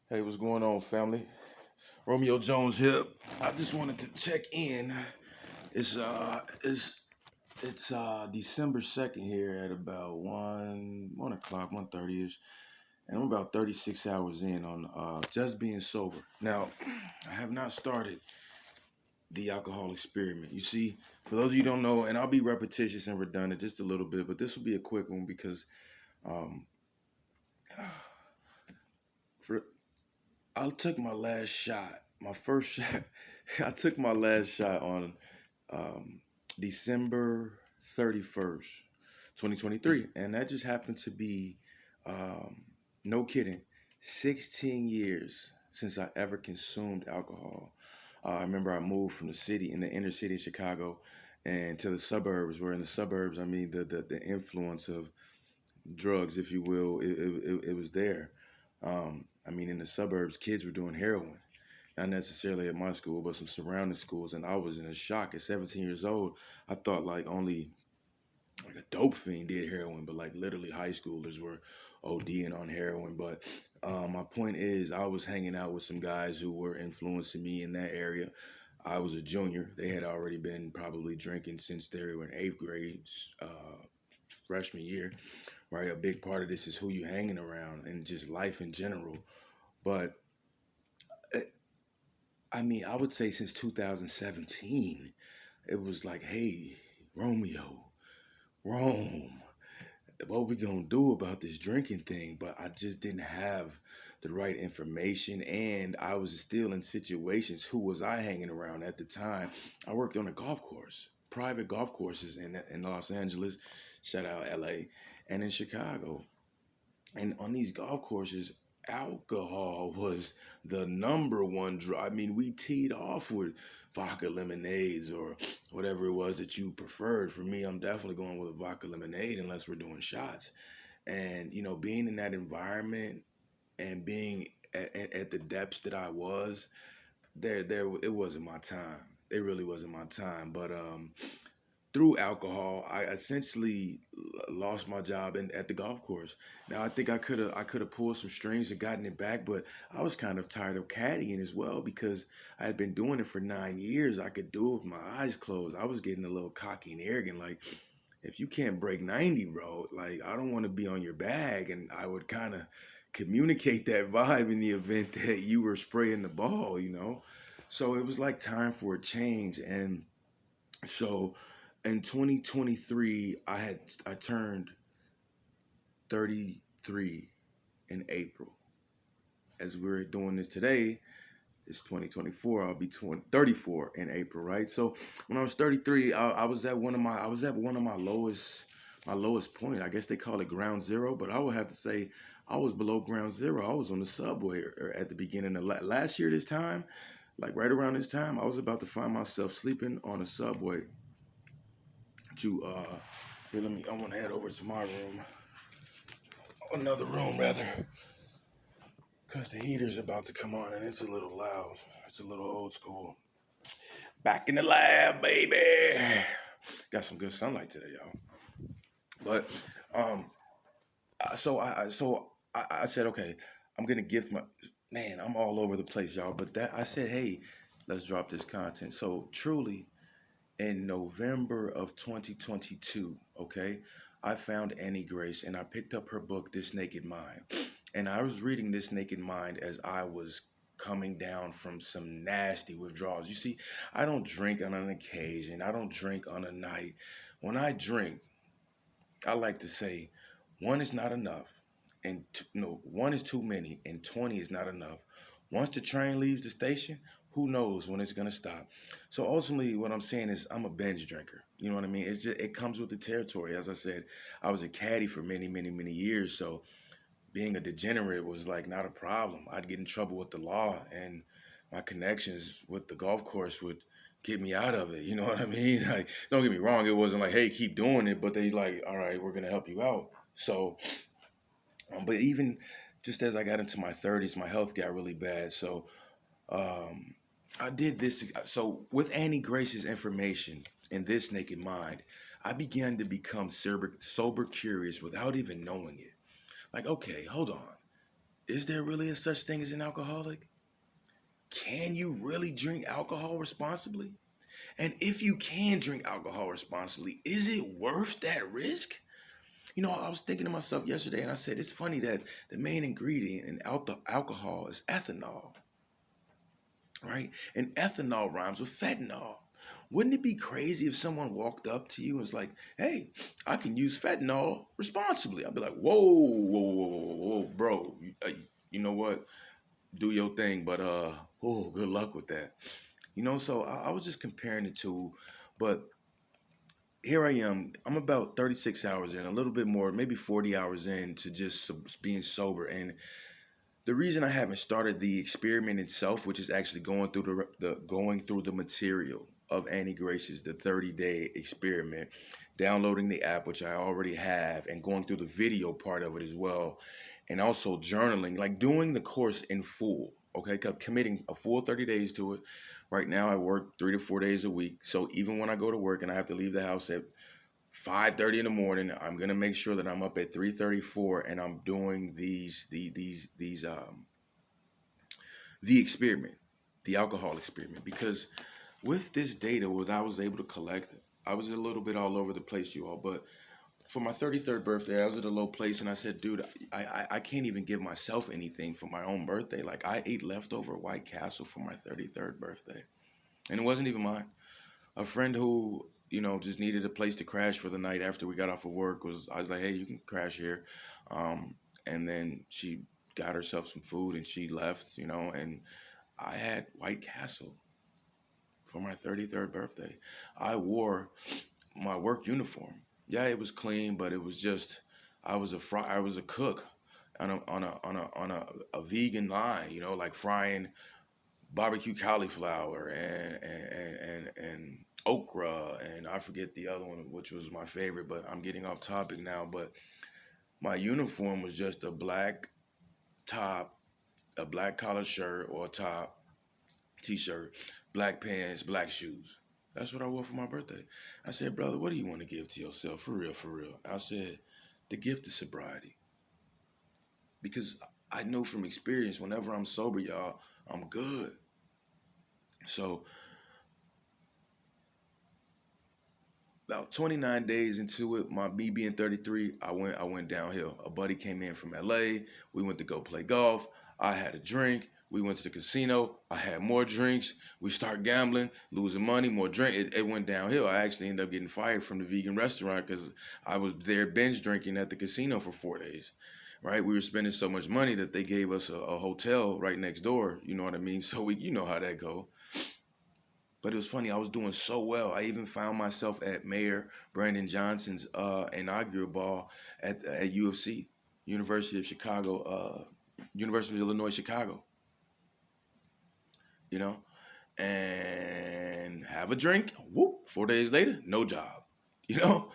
Hey, what's going on, family? Romeo Jones here. I just wanted to check in. It's December 2nd here at about one o'clock, 1:30 ish, and I'm about 36 hours in on just being sober. Now, I have not started the alcohol experiment. You see, for those of you who don't know, and I'll be repetitious and redundant just a little bit, but this will be a quick one because um, for I took my last shot, my first shot. I took my last shot on um, December 31st, 2023, and that just happened to be, um, no kidding, 16 years since I ever consumed alcohol. I remember I moved from the city, in the inner city of Chicago, and to the suburbs. Where in the suburbs, I mean the influence of drugs, if you will, it was there. I mean, in the suburbs, kids were doing heroin, not necessarily at my school, but some surrounding schools, and I was in a shock. At 17 years old, I thought like only like a dope fiend did heroin, but like literally high schoolers were ODing on heroin. But my point is, I was hanging out with some guys who were influencing me in that area. I was a junior. They had already been probably drinking since they were in eighth grade, freshman year, right? A big part of this is who you hanging around and just life in general. But eh, I mean, I would say since 2017, it was like, hey, Romeo, Rome, what we gonna do about this drinking thing? But I just didn't have the right information, and I was still in situations. Who was I hanging around at the time? I worked on a golf course, private golf courses in Los Angeles, shout out LA, and in Chicago. And on these golf courses, alcohol was the number one drug. I mean, we teed off with vodka lemonades or whatever it was that you preferred. For me, I'm definitely going with a vodka lemonade unless we're doing shots. And, being in that environment and being at the depths that I was, it wasn't my time. It really wasn't my time. But through alcohol, I essentially lost my job at the golf course. Now I think I could have pulled some strings and gotten it back, but I was kind of tired of caddying as well because I had been doing it for 9 years. I could do it with my eyes closed. I was getting a little cocky and arrogant, like if you can't break 90, bro, like I don't want to be on your bag, and I would kind of communicate that vibe in the event that you were spraying the ball. So it was like time for a change, and so in 2023, I turned 33 in April. As we're doing this today, it's 2024. I'll be 34 in April, right? So when I was 33, I was at one of my lowest point. I guess they call it ground zero, but I would have to say I was below ground zero. I was on the subway at the beginning of last year. This time, like right around this time, I was about to find myself sleeping on a subway to here, I want to head over to my room, another room rather, because the heater's about to come on and it's a little loud. It's a little old school. Back in the lab, baby. Got some good sunlight today, y'all. But um, so I said, okay, I'm gonna gift my man. I'm all over the place, y'all. But that I said, hey, let's drop this content. So truly, in November of 2022, okay, I found Annie Grace and I picked up her book, This Naked Mind. And I was reading This Naked Mind as I was coming down from some nasty withdrawals. You see, I don't drink on an occasion, I don't drink on a night. When I drink, I like to say one is not enough, and no, one is too many, and 20 is not enough. Once the train leaves the station, who knows when it's gonna stop? So ultimately, what I'm saying is, I'm a binge drinker. You know what I mean? It comes with the territory. As I said, I was a caddy for many, many, many years, so being a degenerate was like not a problem. I'd get in trouble with the law, and my connections with the golf course would get me out of it. You know what I mean? Like, don't get me wrong, it wasn't like, hey, keep doing it, but they like, all right, we're gonna help you out. So, but even just as I got into my 30s, my health got really bad. So, um, I did this. So, with Annie Grace's information in This Naked Mind, I began to become sober curious without even knowing it. Like, okay, hold on. Is there really a such thing as an alcoholic? Can you really drink alcohol responsibly? And if you can drink alcohol responsibly, is it worth that risk? I was thinking to myself yesterday, and I said, it's funny that the main ingredient in alcohol is ethanol, right? And ethanol rhymes with fentanyl. Wouldn't it be crazy if someone walked up to you and was like, hey, I can use fentanyl responsibly? I'd be like, whoa, whoa, whoa, whoa, whoa, bro. You know what? Do your thing, but good luck with that. So I was just comparing the two, but here I am. I'm about 36 hours in, a little bit more, maybe 40 hours in to just being sober. And the reason I haven't started the experiment itself, which is actually going through the material of Annie Gracious, the 30-day experiment, downloading the app, which I already have, and going through the video part of it as well, and also journaling, like doing the course in full. Okay, committing a full 30 days to it. Right now, I work 3 to 4 days a week, so even when I go to work and I have to leave the house at 5:30 in the morning, I'm gonna make sure that I'm up at 3:34 and I'm doing the experiment, the alcohol experiment. Because with this data, what I was able to collect, I was a little bit all over the place, you all. But for my 33rd birthday, I was at a low place, and I said, dude, I can't even give myself anything for my own birthday. Like, I ate leftover White Castle for my 33rd birthday, and it wasn't even mine. A friend who just needed a place to crash for the night after we got off of work I was like, hey, you can crash here. And then she got herself some food and she left, and I had White Castle for my 33rd birthday. I wore my work uniform. Yeah, it was clean, but it was just I was a cook on a vegan line, like frying barbecue cauliflower and okra, and I forget the other one, which was my favorite, but I'm getting off topic now. But my uniform was just a black top, a black collar shirt or top, t-shirt, black pants, black shoes. That's what I wore for my birthday. I said, brother, what do you want to give to yourself? For real, for real. I said, the gift of sobriety. Because I know from experience, whenever I'm sober, y'all, I'm good. So about 29 days into it, me being 33, I went downhill. A buddy came in from LA. We went to go play golf. I had a drink. We went to the casino. I had more drinks. We start gambling, losing money, more drink. It went downhill. I actually ended up getting fired from the vegan restaurant because I was there binge drinking at the casino for 4 days. Right? We were spending so much money that they gave us a hotel right next door. You know what I mean? So you know how that go. But it was funny. I was doing so well. I even found myself at Mayor Brandon Johnson's inaugural ball at UFC, University of Chicago, University of Illinois, Chicago. You know, and have a drink. Whoop! 4 days later, no job. You know,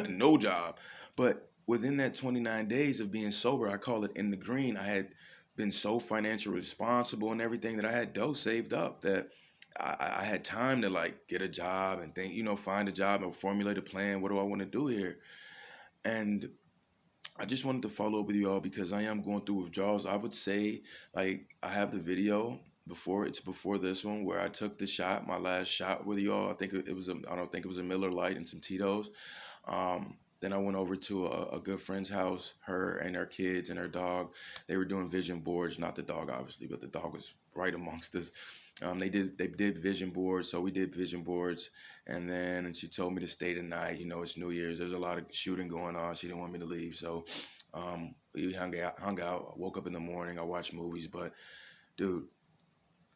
no job. But within that 29 days of being sober, I call it in the green. I had been so financially responsible and everything that I had dough saved up that I had time to like get a job and think, find a job and formulate a plan. What do I want to do here? And I just wanted to follow up with you all because I am going through withdrawals. I would say, like, I have the video before this one where I took the shot, my last shot with you all. I think it was I don't think it was a Miller Lite and some Tito's. Then I went over to a good friend's house, her and her kids and her dog. They were doing vision boards, not the dog obviously, but the dog was right amongst us. They did vision boards, so we did vision boards, and she told me to stay the night. It's New Year's. There's a lot of shooting going on. She didn't want me to leave, so we hung out. I woke up in the morning. I watched movies, but dude,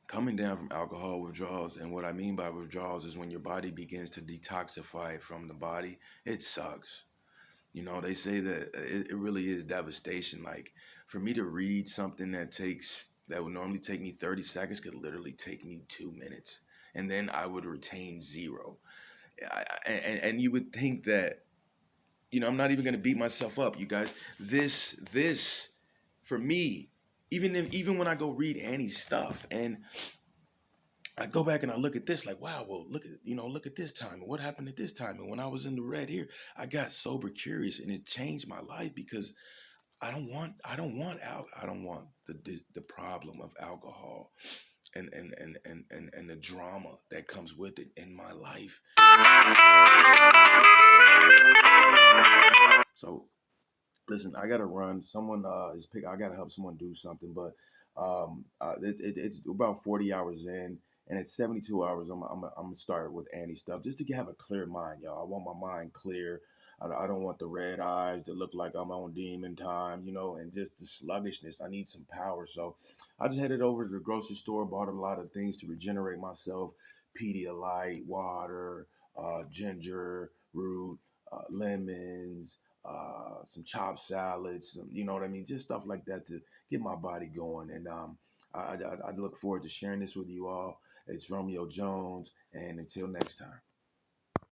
coming down from alcohol withdrawals, and what I mean by withdrawals is when your body begins to detoxify from the body. It sucks. They say that it really is devastation. Like, for me to read something that would normally take me 30 seconds could literally take me 2 minutes. And then I would retain zero. And you would think that, I'm not even going to beat myself up, you guys. This, for me, even when I go read Annie's stuff and I go back and I look at this like, wow, well, look at this time and what happened at this time. And when I was in the red here, I got sober curious and it changed my life because I don't want the problem of alcohol and the drama that comes with it in my life. So listen, I gotta run. Someone is pick. I gotta help someone do something, but it's about 40 hours in, and it's 72 hours. I'm gonna start with Annie stuff just to have a clear mind, y'all. I want my mind clear. I don't want the red eyes that look like I'm on demon time, and just the sluggishness. I need some power, so I just headed over to the grocery store, bought a lot of things to regenerate myself: Pedialyte, water, ginger root, lemons, some chopped salads, you know what I mean? Just stuff like that to get my body going. And I look forward to sharing this with you all. It's Romeo Jones, and until next time.